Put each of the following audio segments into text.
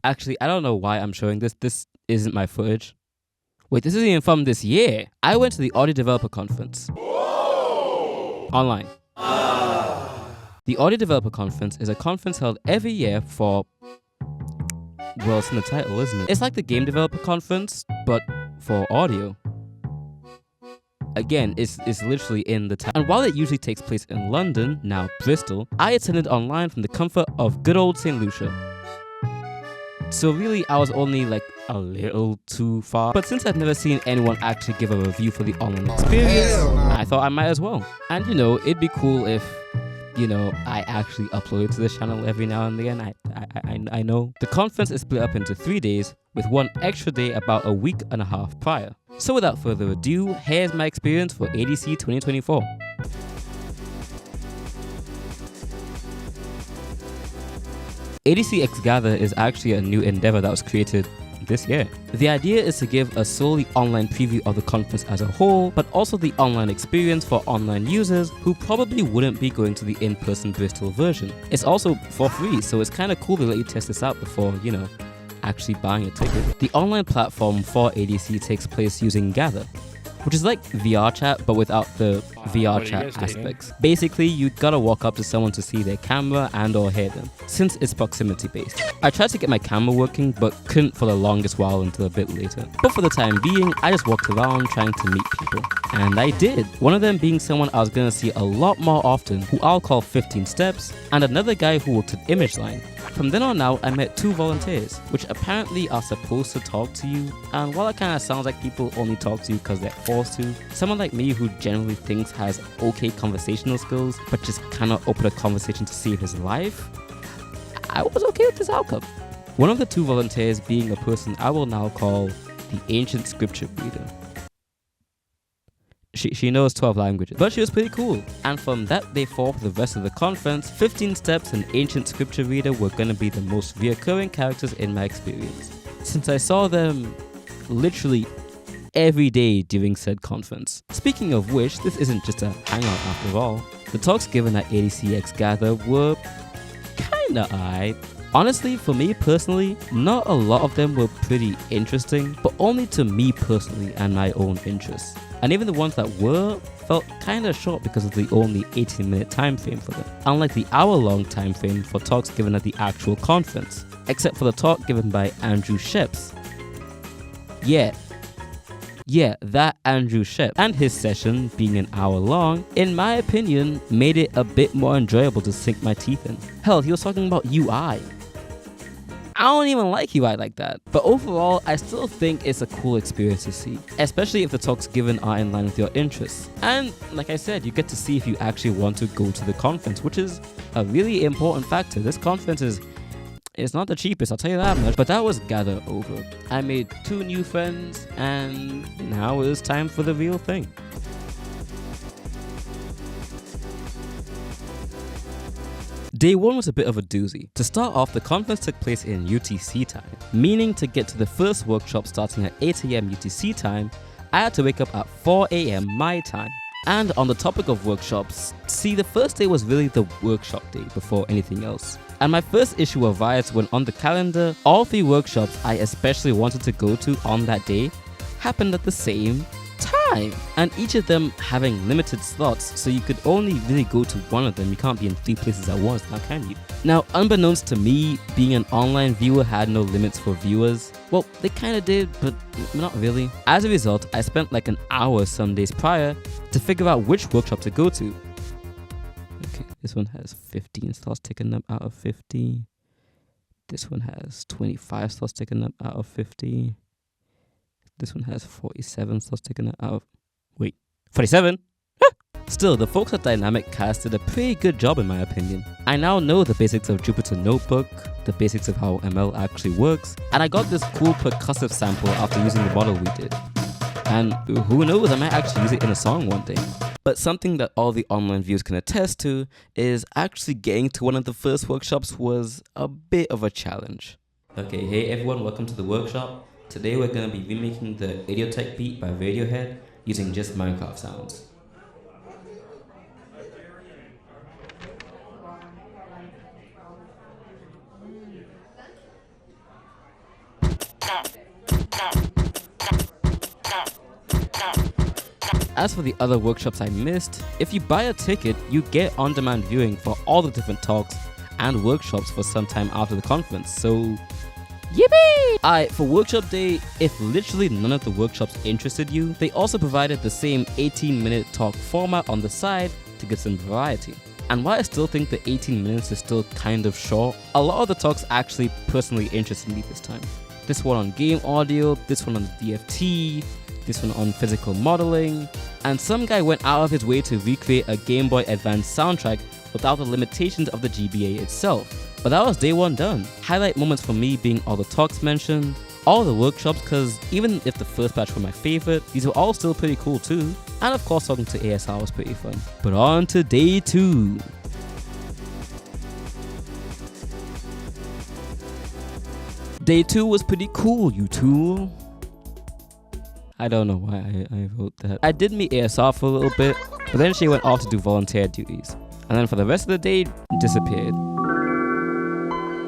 Actually, I don't know why I'm showing this. This isn't my footage. Wait, this isn't even from this year. I went to the Audio Developer Conference. Online. The Audio Developer Conference is a conference held every year for... Well, it's in the title, isn't it? It's like the Game Developer Conference, but for audio. Again, it's literally in the title. And while it usually takes place in London, now Bristol, I attended online from the comfort of good old St. Lucia. So really, I was only like a little too far. But since I've never seen anyone actually give a review for the online experience, I thought I might as well. And you know, it'd be cool if, you know, I actually upload it to this channel every now and again. I know. The conference is split up into 3 days, with one extra day about a week and a half prior. So without further ado, here's my experience for ADC 2024. ADC X Gather is actually a new endeavor that was created this year. The idea is to give a solely online preview of the conference as a whole, but also the online experience for online users who probably wouldn't be going to the in-person Bristol version. It's also for free, so it's kind of cool to let you test this out before, you know, actually buying a ticket. The online platform for ADC takes place using Gather, which is like VR chat but without the VR chat aspects. Basically, you gotta walk up to someone to see their camera and or hear them, since it's proximity based. I tried to get my camera working but couldn't for the longest while until a bit later. But for the time being, I just walked around trying to meet people. And I did. One of them being someone I was gonna see a lot more often, who I'll call 15 Steps, and another guy who worked at Lain. From then on out, I met 2 volunteers, which apparently are supposed to talk to you, and while it kinda sounds like people only talk to you because they're forced to, someone like me who generally thinks has okay conversational skills, but just cannot open a conversation to save his life, I was okay with this outcome. One of the 2 volunteers being a person I will now call the Ancient Scripture Reader. She knows 12 languages, but she was pretty cool. And from that day forth, the rest of the conference, 15 Steps and Ancient Scripture Reader were gonna be the most reoccurring characters in my experience, since I saw them literally every day during said conference. Speaking of which, this isn't just a hangout after all. The talks given at ADC X Gather were kinda alright. Honestly, for me personally, not a lot of them were pretty interesting, but only to me personally and my own interests. And even the ones that were felt kinda short because of the only 18-minute time frame for them, unlike the hour-long time frame for talks given at the actual conference, except for the talk given by Andrew Sheps. Yeah, that Andrew Shep, and his session, being an hour long, in my opinion, made it a bit more enjoyable to sink my teeth in. Hell, he was talking about UI. I don't even like UI like that. But overall, I still think it's a cool experience to see, especially if the talks given are in line with your interests. And like I said, you get to see if you actually want to go to the conference, which is a really important factor. This conference it's not the cheapest, I'll tell you that much, but that was Gather over. I made 2 new friends, and now it's time for the real thing. Day 1 was a bit of a doozy. To start off, the conference took place in UTC time, meaning to get to the first workshop starting at 8 AM UTC time, I had to wake up at 4 AM my time. And on the topic of workshops, see, the first day was really the workshop day before anything else. And my first issue of riots when on the calendar, all 3 workshops I especially wanted to go to on that day happened at the same time. And each of them having limited slots, so you could only really go to one of them. You can't be in 3 places at once, now can you? Now, unbeknownst to me, being an online viewer had no limits for viewers. Well, they kinda did, but not really. As a result, I spent like an hour some days prior to figure out which workshop to go to. Okay, this one has 15 slots taken up out of 50. This one has 25 slots taken up out of 50. This one has 47 slots taken up out of... Wait, 47? Still, the folks at Dynamic Cast did a pretty good job in my opinion. I now know the basics of Jupyter Notebook, the basics of how ML actually works, and I got this cool percussive sample after using the model we did. And who knows, I might actually use it in a song one day. But something that all the online viewers can attest to is actually getting to one of the first workshops was a bit of a challenge. Okay, hey everyone, welcome to the workshop. Today we're going to be remaking the Idiotech beat by Radiohead using just Minecraft sounds. as for the other workshops I missed, if you buy a ticket, you get on-demand viewing for all the different talks and workshops for some time after the conference, so yippee! Alright, for workshop day, if literally none of the workshops interested you, they also provided the same 18-minute talk format on the side to get some variety. And while I still think the 18 minutes is still kind of short, a lot of the talks actually personally interested me this time. This one on game audio, this one on the DFT, this one on physical modeling, and some guy went out of his way to recreate a Game Boy Advance soundtrack without the limitations of the GBA itself. But that was day one done. Highlight moments for me being all the talks mentioned, all the workshops, cause even if the first batch were my favorite, these were all still pretty cool too. And of course talking to ASR was pretty fun. But on to day 2. Day 2 was pretty cool, you tool. I don't know why I wrote that. I did meet ASR for a little bit, but then she went off to do volunteer duties. And then for the rest of the day, disappeared.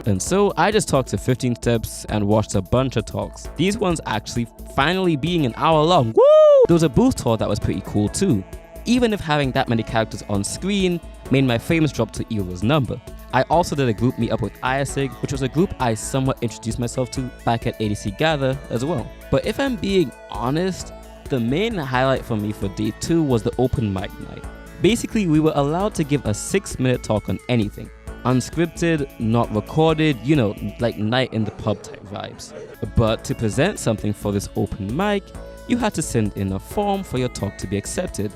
And so I just talked to 15 Steps and watched a bunch of talks. These ones actually finally being an hour long. Woo! There was a booth tour that was pretty cool too. Even if having that many characters on screen made my famous drop to Eula's number. I also did a group meetup with IASIG, which was a group I somewhat introduced myself to back at ADC Gather as well. But if I'm being honest, the main highlight for me for day 2 was the open mic night. Basically, we were allowed to give a 6-minute talk on anything. Unscripted, not recorded, you know, like night in the pub type vibes. But to present something for this open mic, you had to send in a form for your talk to be accepted.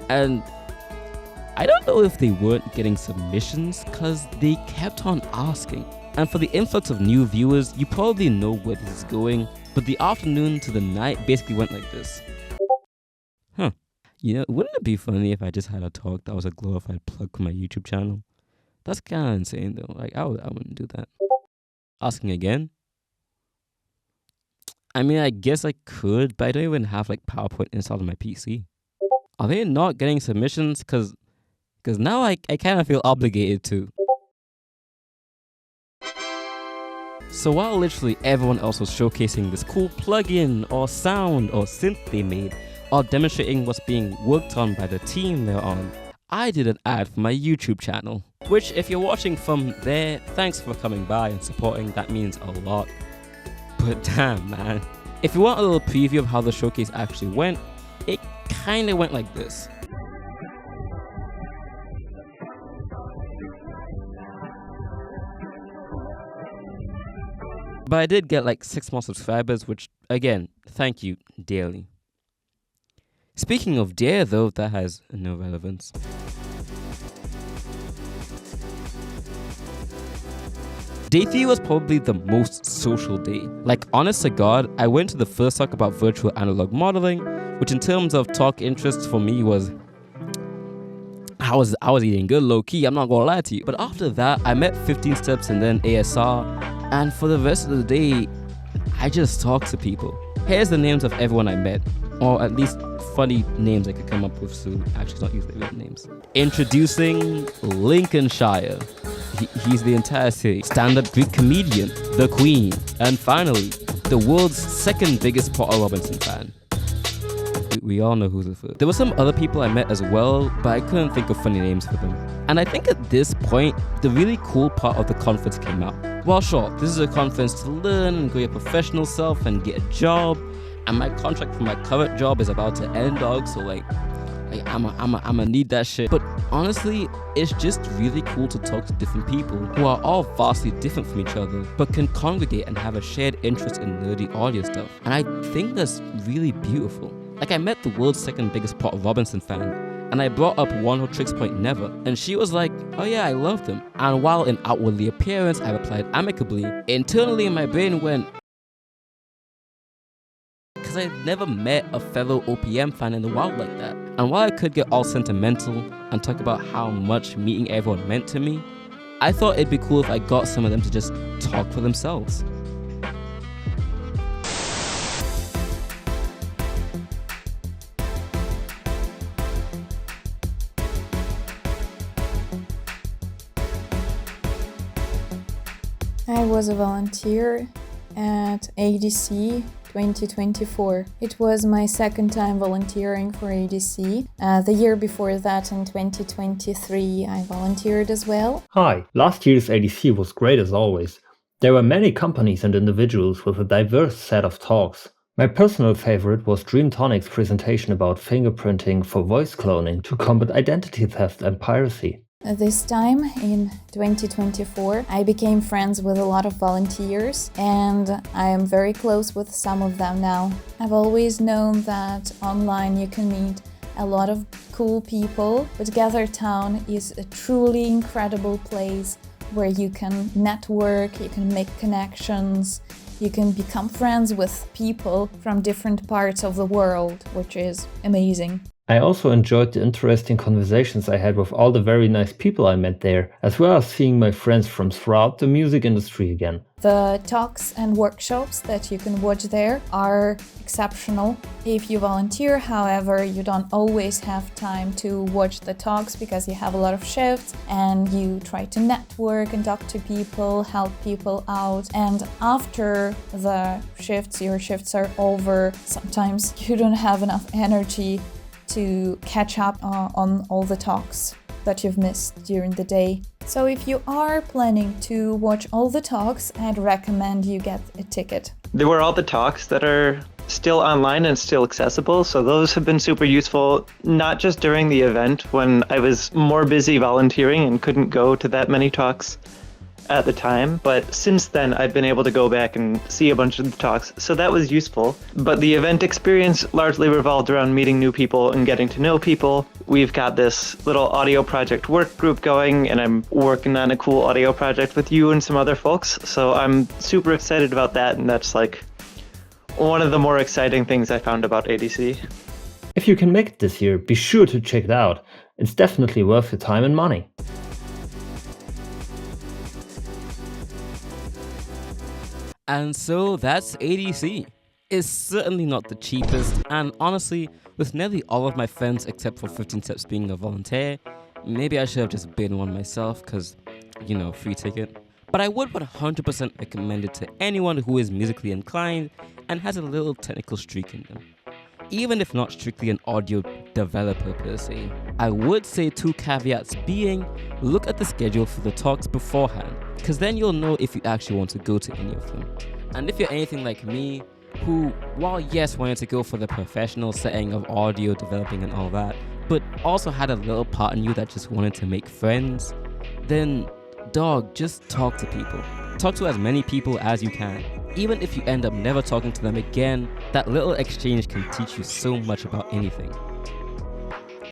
And I don't know if they weren't getting submissions, cause they kept on asking. And for the influx of new viewers, you probably know where this is going, but the afternoon to the night basically went like this. Huh. You know, wouldn't it be funny if I just had a talk that was a glorified plug for my YouTube channel? That's kind of insane though. Like, I wouldn't do that. Asking again? I mean, I guess I could, but I don't even have like PowerPoint installed on my PC. Are they not getting submissions? Cause now I kind of feel obligated to. So while literally everyone else was showcasing this cool plugin or sound or synth they made, or demonstrating what's being worked on by the team they're on, I did an ad for my YouTube channel. Which, if you're watching from there, thanks for coming by and supporting, that means a lot. But damn, man. If you want a little preview of how the showcase actually went, it kinda went like this. But I did get like 6 more subscribers, which, again, thank you dearly. Speaking of dare though, that has no relevance. Day 3 was probably the most social day. Like, honest to God, I went to the first talk about virtual analog modeling, which in terms of talk interests for me was... I was eating good low-key, I'm not gonna lie to you. But after that, I met 15 Steps and then ASR, and for the rest of the day, I just talked to people. Here's the names of everyone I met, or at least funny names I could come up with, so actually not use their real names. Introducing Lincolnshire. He's the entire city. Stand-up Greek comedian, the Queen. And finally, the world's second biggest Potter Robinson fan. We all know who's the first. There were some other people I met as well, but I couldn't think of funny names for them. And I think at this point, the really cool part of the conference came out. Well, sure, this is a conference to learn and grow your professional self and get a job. And my contract for my current job is about to end, dog, so like I'ma need that shit. But honestly, it's just really cool to talk to different people who are all vastly different from each other, but can congregate and have a shared interest in nerdy audio stuff. And I think that's really beautiful. Like, I met the world's second biggest Potter Robinson fan, and I brought up One Who Tricks Point Never, and she was like, oh yeah, I love them. And while in outwardly appearance I replied amicably, internally in my brain went, because I've never met a fellow OPM fan in the wild like that. And while I could get all sentimental and talk about how much meeting everyone meant to me, I thought it'd be cool if I got some of them to just talk for themselves. I was a volunteer at ADC. It 2024. It was my second time volunteering for ADC. The year before that, in 2023, I volunteered as well. Hi, last year's ADC was great as always. There were many companies and individuals with a diverse set of talks. My personal favorite was Dream Tonic's presentation about fingerprinting for voice cloning to combat identity theft and piracy. This time, in 2024, I became friends with a lot of volunteers, and I am very close with some of them now. I've always known that online you can meet a lot of cool people, but Gather Town is a truly incredible place where you can network, you can make connections, you can become friends with people from different parts of the world, which is amazing. I also enjoyed the interesting conversations I had with all the very nice people I met there, as well as seeing my friends from throughout the music industry again. The talks and workshops that you can watch there are exceptional. If you volunteer, however, you don't always have time to watch the talks because you have a lot of shifts and you try to network and talk to people, help people out. And after the shifts, your shifts are over, sometimes you don't have enough energy to catch up on all the talks that you've missed during the day. So if you are planning to watch all the talks, I'd recommend you get a ticket. There were all the talks that are still online and still accessible, so those have been super useful, not just during the event when I was more busy volunteering and couldn't go to that many talks at the time, but since then I've been able to go back and see a bunch of the talks, so that was useful. But the event experience largely revolved around meeting new people and getting to know people. We've got this little audio project work group going, and I'm working on a cool audio project with you and some other folks, so I'm super excited about that, and that's like one of the more exciting things I found about ADC. If you can make it this year, be sure to check it out. It's definitely worth your time and money. And so that's ADC. It's certainly not the cheapest, and honestly, with nearly all of my friends except for 15 Steps being a volunteer, maybe I should have just been one myself because, you know, free ticket. But I would 100% recommend it to anyone who is musically inclined and has a little technical streak in them. Even if not strictly an audio developer per se. I would say 2 caveats being, look at the schedule for the talks beforehand, because then you'll know if you actually want to go to any of them. And if you're anything like me, who, while yes wanted to go for the professional setting of audio developing and all that, but also had a little part in you that just wanted to make friends, then dog, just talk to people. Talk to as many people as you can. Even if you end up never talking to them again, that little exchange can teach you so much about anything.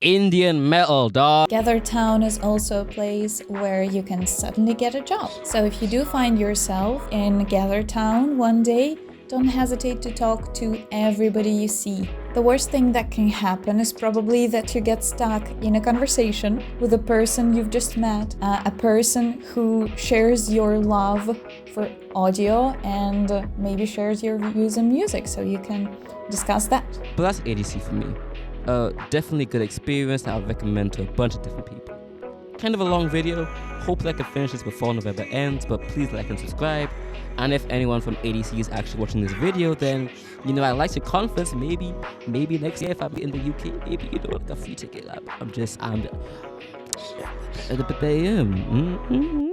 Indian metal, dog. Gather Town is also a place where you can suddenly get a job. So if you do find yourself in Gather Town one day, don't hesitate to talk to everybody you see. The worst thing that can happen is probably that you get stuck in a conversation with a person you've just met, a person who shares your love for audio and maybe shares your views on music, so you can discuss that. But that's ADC for me. Definitely good experience that I would recommend to a bunch of different people. Kind of a long video. Hopefully I can finish this before November ends, but please like and subscribe. And if anyone from ADC is actually watching this video, then, you know, I'd like to conference maybe next year if I'm in the UK, maybe, you know, like a free ticket. But they am.